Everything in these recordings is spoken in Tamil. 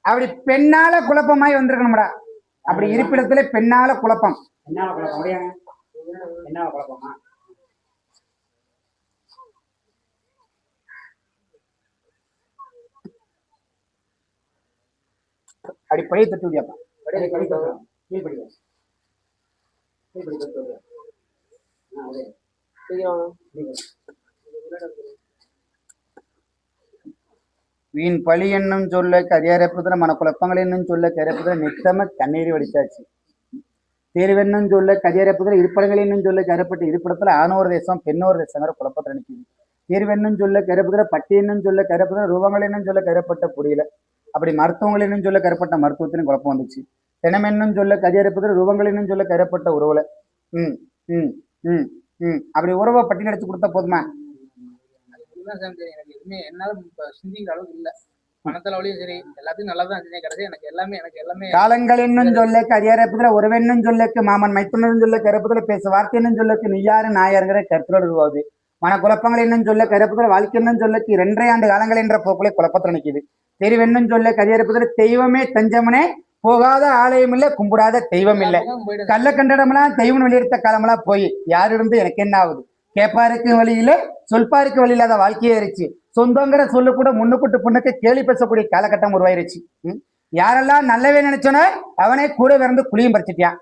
அப்படி பெண்ணால குழப்பமாய் வந்திருக்கணும்டா. அப்படி இருப்பிடத்துல பெண்ணால குழப்பம். அப்படி பழைய தட்டு விடியாப்பா. வீண் பழி என்னும் சொல்ல கதியரப்புதல மனக்குழப்பங்கள் என்னும் சொல்ல கரைப்புதல நித்தம கண்ணீர் வடித்தாச்சு. தேர்வென்னும் சொல்ல கதியரப்புதல இருப்படங்கள் என்னும் சொல்ல கரைப்பட்ட இருப்பிடத்துல ஆணோர் தேசம் பெண்ணோர் தேசங்கிற குழப்பத்தில் நிற்குது. தேர்வென்னும் சொல்ல கரைப்புதல பட்டி என்னும் சொல்ல கரைப்புதல ரூபங்கள் என்னும் சொல்ல கரைப்பட்ட புரியல. அப்படி மருத்துவங்கள் என்னும் சொல்ல கரைப்பட்ட மருத்துவத்திலும் குழப்பம் வந்துச்சு. தினம் என்னும் சொல்ல கதியரப்புதல ரூபங்கள் என்னும் சொல்ல கரைப்பட்ட உறவுல அப்படி உறவை பட்டி அடிச்சு கொடுத்தா போதுமா? எனக்கு எதுவுமே என்னால சிந்திக்கிற அளவுக்கு இல்ல. மனத்தளவுலயும் சரி எல்லாத்தையும் நல்லாதான் செஞ்சேன். கடைசி எனக்கு எல்லாமே காலங்கள் என்னும் சொல்ல கதியரப்புதல உறவென்னும் சொல்லக்கு மாமன் மைத்துனன் சொல்ல கருப்புதல பேச வார்த்தை என்னும் சொல்லக்கு நீயாரு நாயாருங்கிற கருத்தோடு உருவாகுது. மனக்குழப்பங்கள் என்னும் சொல்ல கருப்புதல வாழ்க்கை என்னும் சொல்லக்கு 2.5 ஆண்டு காலங்கள் என்ற போக்குல குழப்பத்தில் நிற்கிது. தெரிவென்னும் சொல்ல கதியரப்புதல தெய்வமே தஞ்சமனே போகாத ஆலயம் இல்ல கும்பிடாத தெய்வம் இல்ல. கள்ள கண்டடமெல்லாம் தெய்வம் வெளியெடுத்த காலமெல்லாம் போய் யாரு இருந்து எனக்கு என்ன ஆகுது? கேட்பாருக்கு வழியில சொல்பாருக்கு வழி இல்லாத வாழ்க்கையே இருச்சு. சொந்தங்கிற சொல்லு கூட முன்னுக்குட்டு பொண்ணுக்கு கேலி பேசக்கூடிய காலகட்டம் உருவாயிருச்சு. யாரெல்லாம் நல்லவே நினைச்சோனோ அவனே கூட விறந்து குழியும் பறிச்சிட்டியான்.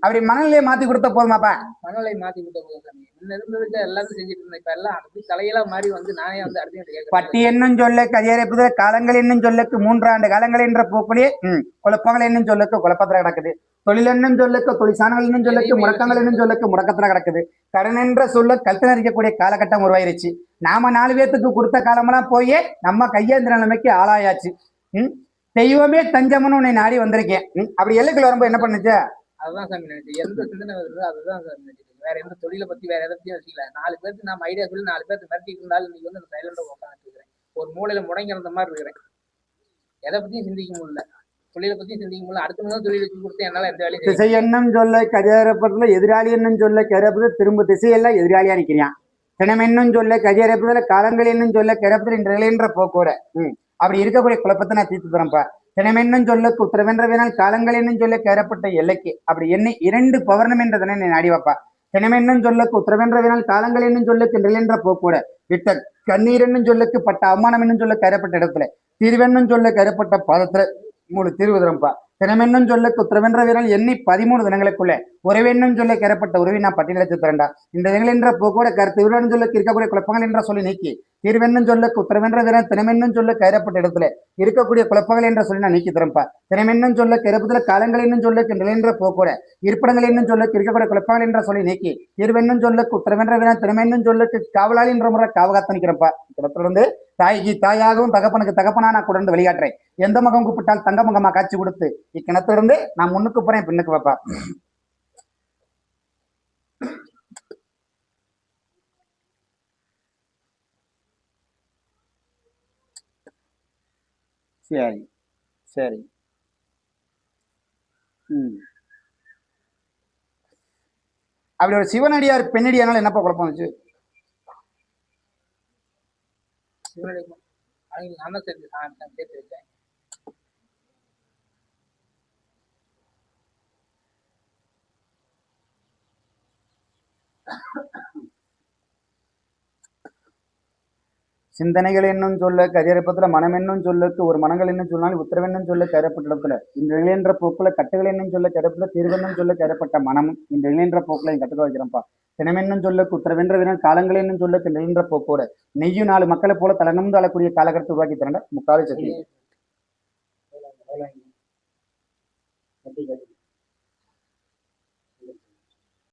அப்படி மனநிலையை மாத்தி கொடுத்த போதுமாப்பா? மனநிலை மாத்தி கொடுத்த போதும் இருந்ததுக்கு எல்லாத்தையும் செஞ்சுட்டு இருந்தேன். இப்ப எல்லாம் அப்படி தலையெல்லாம் மாறி வந்து நானே வந்து அடுத்து பட்டி என்னும் சொல்ல கதியரைப்புதல் காலங்கள் என்னும் சொல்லக்கு 3 ஆண்டு காலங்கள் என்ற போக்குலயே குழப்பங்கள் என்னும் சொல்லக்கு குழப்பத்துல கிடக்குது. தொழில் என்னும் சொல்லுக்கு தொழிற்சாலைகள் என்னும் சொல்லுக்கு முடக்கங்கள் என்னும் சொல்லுக்கு முடக்கத்துல கிடக்குது. கடன் என்ற சொல்ல கழுத்து நெரிக்கக்கூடிய காலகட்டம் உருவாயிருச்சு. நாம 4 பேத்துக்கு கொடுத்த காலமெல்லாம் போய் நம்ம கையேந்திர நிலைமைக்கு ஆளாயாச்சு. தெய்வமே தஞ்சம்னு உன்னை நாடி வந்திருக்கேன். அப்படி எல்லைக்குள்ள வரும்போது என்ன பண்ணுச்சு? அதுதான் சாமி நினைச்சு எந்த சிந்தனை வருது அதுதான் சார் நினைச்சு. வேற எந்த தொழிலை பத்தி வேற எதை பத்தியும் வச்சுக்கல. 4 பேருக்கு நம்ம ஐடியா சொல்லி 4 பேருக்கு மிரட்டிட்டு இருந்தாலும் இன்னைக்கு வந்து சைலண்டா உட்காந்துட்டு இருக்கிறேன். ஒரு மூலையில முடங்கி இருந்த மாதிரி இருக்கிறேன். எதை பத்தியும் சிந்திக்க முடியல. தொழிலை பத்தியும் சிந்திக்க முடியல. அடுத்த தொழில் வச்சு கொடுத்து என்னால எந்த வேலையும் திசை என்னும் சொல்ல கதியரப்பதுல எதிராளி என்னும் சொல்ல கரப்புல திரும்ப திசையெல்லாம் எதிராளியா நிற்கிறான். தினம் என்னும் சொல்ல கதியரப்புல காலங்கள் என்னும் சொல்ல கரப்புல நிலைன்ற போக்கூட அப்படி இருக்கக்கூடிய குழப்பத்தை நான் தீர்த்து தரேன்ப்பா. தினமென்னும் சொல்லுக்கு உத்தரவென்ற வேணால் காலங்கள் என்னும் சொல்ல கேறப்பட்ட எல்லைக்கு அப்படி என்னை 2 பௌர்ணம் என்றதனை நீ நாடி வைப்பா. தினமென்னும் சொல்லுக்கு உத்தரவென்ற வேணால் காலங்கள் என்னும் சொல்லுக்கு நிலைன்ற போக்கூட விட்ட கண்ணீர் என்னும் சொல்லுக்கு பட்ட அவமானம் என்னும் சொல்ல கரைப்பட்ட இடத்துல தீர்வென்னும் சொல்ல கரைப்பட்ட பாதத்துல 3 தீர்வு தரம்பா. தினமென்னும் சொல்லுக்கு உத்தரவென்ற வீரல் எண்ணி 13 தினங்களுக்குள்ள உறவென்னும் சொல்ல கரைப்பட்ட உறவை நான் பட்டியலிட்டு தரேன்டா. இந்த தினங்கள் என்ற போக்கூட கருத்து விவரம் சொல்லுக்கு இருக்கக்கூடிய குழப்பங்கள் என்ற சொல்லி நீக்கி தீர்வென்னும் சொல்லுக்கு உத்தரவென்ற வீரன் தினமென்னும் சொல்ல கரைப்பட்ட இடத்துல இருக்கக்கூடிய குழப்பங்கள் என்ற சொல்லி நான் நீக்கி தரம்பா. தினமென்னும் சொல்ல கரைப்பத்துல காலங்கள் என்னும் சொல்லுக்கு நிலைன்ற போக்கூட இருப்பிடங்கள் என்னும் சொல்லுக்கு இருக்கக்கூடிய குழப்பங்கள் என்ற சொல்லி நீக்கி தீர்வென்னும் சொல்லுக்கு உத்தரவென்ற வீரன் தினமென்னும் சொல்லுக்கு காவலாளி என்ற முறை காவகாத்த நிற்கிறப்பா. இடத்துல தாய்க்கு தாயாகவும் தகப்பனுக்கு தகப்பனா நான் கூட வெளியாட்டுறேன். எந்த முகம் கூப்பிட்டால் தங்க முகமா காட்சி கொடுத்து இக்கிணத்திலிருந்து நான் முன்னுக்கு போறேன் பின்னுக்கு வைப்பா. சரி சரி அப்படி ஒரு சிவனடியார் பெண்ணடியானால என்னப்பா குழப்பம் வச்சு? சிந்தனைகள் என்னும் சொல்ல கதியரப்பத்துல மனம் என்னும் சொல்லுக்கு ஒரு மனங்கள் என்னும் சொன்னால் உத்தரவென்னும் சொல்ல கரைப்பட்ட இடத்துல இந்த நிலையன்ற போக்குல கட்டுகள் என்னும் சொல்ல கரைப்பட்ட தீர்வென்னும் சொல்ல கரைப்பட்ட மனமும் இந்த நிலையன்ற போக்குல கட்டுக்க வைக்கிறப்பா. தினமென்னும் சொல்லுக்கு உத்தரவென்ற வீரன் காலங்கள் என்னும் சொல்லுக்கு நிலையன்ற போக்கோட நெய்யும் 4 மக்களை போல தலைநிமிர்ந்து அழக்கூடிய காலகட்டத்தை உருவாக்கி தரேன். முக்கால சக்தி